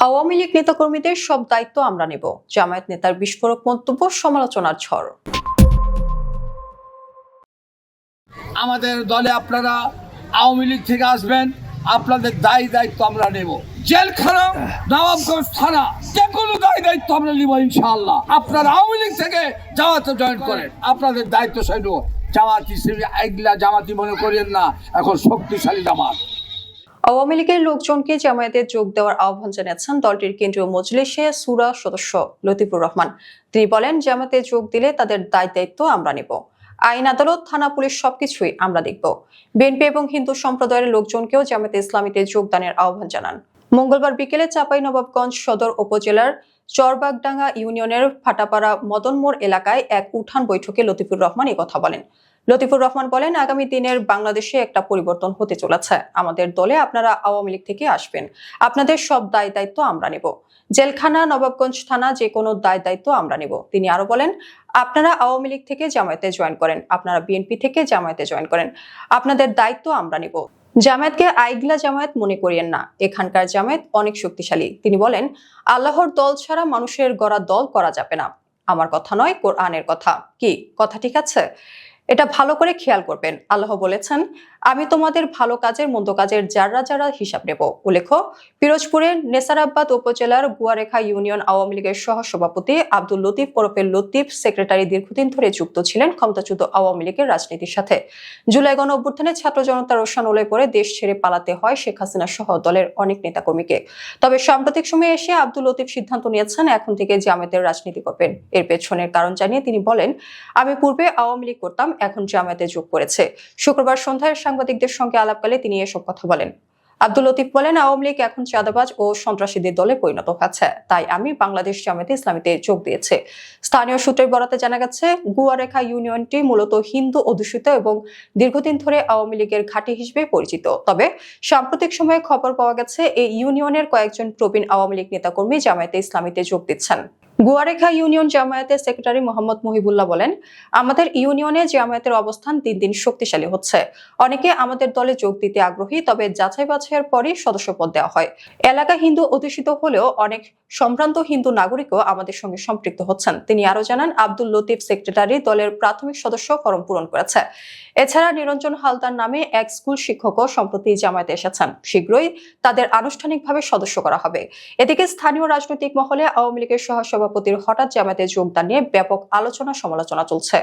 আওয়ামী লীগ নেতাকর্মীদের সব দায়িত্ব আমরা নেব, জামায়াত নেতার বিস্ফোরক মন্তব্য, সমালোচনার ঝড়। আমাদের দলে আপনারা আওয়ামী লীগ থেকে আসবেন, আপনাদের দায়িত্ব আমরা নেব। জেলখানা, নবাবগঞ্জ থানা, যে কোনো দায়িত্ব আমরা নিব ইনশাআল্লাহ। আপনারা আওয়ামী লীগ থেকে জামাতে জয়েন করেন, আপনাদের দায়িত্ব সেই নেব। জামাত হিসেবে এগুলা জামাতি মনে করেন না, এখন শক্তিশালী জামাত। আওয়ামী লীগের লোকজনকে জামায়াতে যোগ দেওয়ার আহ্বান জানিয়েছেন দলটির কেন্দ্রীয় মজলিসে শুরা সদস্য লতিফুর রহমান। তিনি বলেন, জামায়াতে যোগ দিলে তাদের দায়িত্ব আমরা নেব। আইন, আদালত, থানা, পুলিশ সবকিছুই আমরা দেখব। বিএনপি এবং হিন্দু সম্প্রদায়ের লোকজনকেও জামায়াতে ইসলামীতে যোগদানের আহ্বান জানান। মঙ্গলবার বিকেলে চাঁপাইনবাবগঞ্জ সদর উপজেলার চরবাগডাঙ্গা ইউনিয়নের ফাটাপাড়া মদনমোড় এলাকায় এক উঠান বৈঠকে লতিফুর রহমান কথা বলেন। লতিফুর রহমান বলেন, আগামী দিনের বাংলাদেশে একটা পরিবর্তন হতে চলেছে। আমাদের দলে আপনারা আওয়ামী লীগ থেকে আসবেন, আপনাদের সব দায়িত্ব আমরা নেব। জেলখানা, নবাবগঞ্জ থানা, যে কোনো দায়িত্ব আমরা নেব। তিনি আরো বলেন, আপনারা আওয়ামী লীগ থেকে জামায়াতে জয়েন করেন, আপনারা বিএনপি থেকে জামায়াতে জয়েন করেন, আপনাদের দায়িত্ব আমরা নেব। জামায়াতকে আইগলা জামায়াত মনে করিয়েন না, এখানকার জামায়াত অনেক শক্তিশালী। তিনি বলেন, আল্লাহর দল ছাড়া মানুষের গড়া দল করা যাবে না। আমার কথা নয়, কোরআনের কথা। কি কথা ঠিক আছে? এটা ভালো করে খেয়াল করবেন। আল্লাহ বলেছেন, আমি তোমাদের ভালো কাজের মন্দ কাজের যারা হিসাব নেব। উল্লেখ্য, পিরোজপুরের নেসারাবাদ উপজেলার গুয়ারেখা ইউনিয়ন আওয়ামী লীগের সহসভাপতি আব্দুল লতিফ ওরফে লতিফ সেক্রেটারি দীর্ঘদিন ধরে যুক্ত ছিলেন ক্ষমতাচ্যুত আওয়ামী লীগের রাজনীতির সাথে। জুলাই গণ অভ্যুত্থানে ছাত্র জনতার রোষানলে পরে দেশ ছেড়ে পালাতে হয় শেখ হাসিনা সহ দলের অনেক নেতাকর্মীকে। তবে সাম্প্রতিক সময়ে এসে আব্দুল লতিফ সিদ্ধান্ত নিয়েছেন এখন থেকে জামায়াতের রাজনীতি করবেন। এর পেছনের কারণ জানিয়ে তিনি বলেন, আমি পূর্বে আওয়ামী লীগ করতাম, এখন জামায়াতে যোগ করেছে। শুক্রবার সন্ধ্যায় সাংবাদিকদের সঙ্গে আলাপকালে তিনি এসব কথা বলেন। আব্দুল লতিফ বলেন, আওয়ামী লীগ এখন চাঁদাবাজ ও সন্ত্রাসীদের দলে পরিণত হচ্ছে, তাই আমি বাংলাদেশ জামায়াতে ইসলামীতে যোগ দিয়েছে। স্থানীয় সূত্রের বরাতে জানা গেছে, গুয়ারেখা ইউনিয়নটি মূলত হিন্দু অধ্যুষিত এবং দীর্ঘদিন ধরে আওয়ামী লীগের ঘাঁটি হিসেবে পরিচিত। তবে সাম্প্রতিক সময়ে খবর পাওয়া গেছে, এই ইউনিয়নের কয়েকজন প্রবীণ আওয়ামী লীগ নেতাকর্মী জামায়াতে ইসলামীতে যোগ দিচ্ছেন। গুয়ারেখা ইউনিয়ন জামায়াতের সেক্রেটারি মোহাম্মদ মহিবুল্লাহ বলেন, আমাদের ইউনিয়নে জামায়াতের অবস্থান দিন দিন শক্তিশালী হচ্ছে। অনেকে আমাদের দলে যোগ দিতে আগ্রহী, তবে যাচাই বাছাইয়ের পরই সদস্যপদ দেওয়া হয়। এলাকা হিন্দু অধ্যুষিত হলেও অনেক সম্ভ্রান্ত হিন্দু নাগরিকও আমাদের সঙ্গে সম্পৃক্ত হচ্ছেন। তিনি আরো জানান, আব্দুল লতিফ সেক্রেটারি দলের প্রাথমিক সদস্য ফরম পূরণ করেছে। এছাড়া নিরঞ্জন হালদার নামে এক স্কুল শিক্ষকও সম্প্রতি জামায়াতে এসেছেন। শীঘ্রই তাদের আনুষ্ঠানিকভাবে সদস্য করা হবে। এদিকে স্থানীয় রাজনৈতিক মহলে আওয়ামী লীগের সহসভাপতির হঠাৎ জামায়াতে যোগদান নিয়ে ব্যাপক আলোচনা সমালোচনা চলছে।